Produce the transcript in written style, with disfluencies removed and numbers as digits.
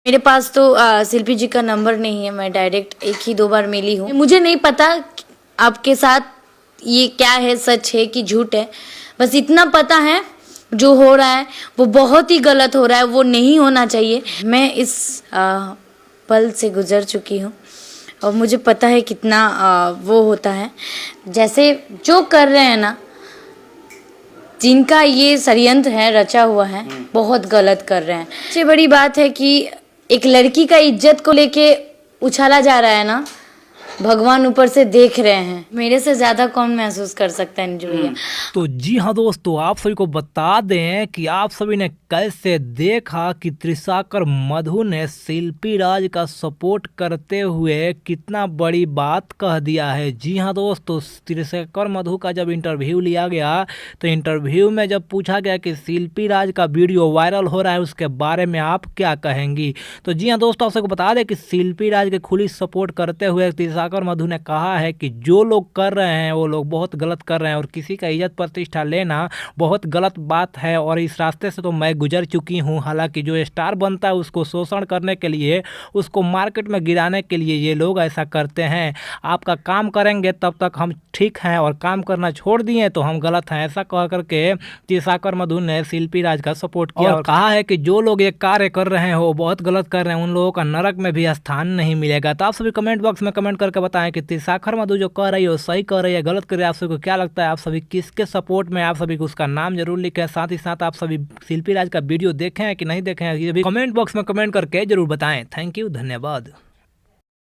मेरे पास तो शिल्पी जी का नंबर नहीं है, मैं डायरेक्ट एक ही दो बार मिली हूँ। मुझे नहीं पता आपके साथ ये क्या है, सच है कि झूठ है, बस इतना पता है जो हो रहा है वो बहुत ही गलत हो रहा है, वो नहीं होना चाहिए। मैं इस पल से गुजर चुकी हूँ और मुझे पता है कितना वो होता है। जैसे जो कर रहे हैं ना, जिनका ये षड्यंत्र है, रचा हुआ है, बहुत गलत कर रहे हैं। सबसे बड़ी बात है कि एक लड़की का इज्जत को लेके उछाला जा रहा है ना, भगवान ऊपर से देख रहे हैं। मेरे से ज्यादा कौन महसूस कर सकता है भैया। तो जी हाँ दोस्तों, आप सभी को बता दें कि आप सभी ने कैसे देखा कि त्रिशाकर मधु ने शिल्पी राज का सपोर्ट करते हुए कितना बड़ी बात कह दिया है। जी हाँ दोस्तों, त्रिशाकर मधु का जब इंटरव्यू लिया गया तो इंटरव्यू में जब पूछा गया कि शिल्पी राज का वीडियो वायरल हो रहा है उसके बारे में आप क्या कहेंगी, तो जी हाँ दोस्तों, आप सबको बता दें कि शिल्पी राज के खुली सपोर्ट करते हुए त्रिशाकर मधु ने कहा है कि जो लोग कर रहे हैं वो लोग बहुत गलत कर रहे हैं और किसी का इज्जत प्रतिष्ठा लेना बहुत गलत बात है और इस रास्ते से तो मैं गुजर चुकी हूं। हालांकि जो स्टार बनता है उसको शोषण करने के लिए, उसको मार्केट में गिराने के लिए ये लोग ऐसा करते हैं। आपका काम करेंगे तब तक हम ठीक हैं और काम करना छोड़ दिए तो हम गलत हैं, ऐसा कह करके त्रिशाकर मधु ने शिल्पी राज का सपोर्ट किया और कहा है कि जो लोग ये कार्य कर रहे हैं वो बहुत गलत कर रहे हैं, उन लोगों का नरक में भी स्थान नहीं मिलेगा। तो आप सभी कमेंट बॉक्स में कमेंट करके बताएं कि त्रिशाकर मधु जो कह रही है वो सही कह रही है, गलत कर रही है। आप सभी को क्या लगता है, आप सभी किसके सपोर्ट में, आप सभी को उसका नाम जरूर लिखें। साथ ही साथ आप सभी शिल्पी राज का वीडियो देखें हैं कि नहीं देखें हैं, ये भी कमेंट बॉक्स में कमेंट करके जरूर बताएं। थैंक यू, धन्यवाद।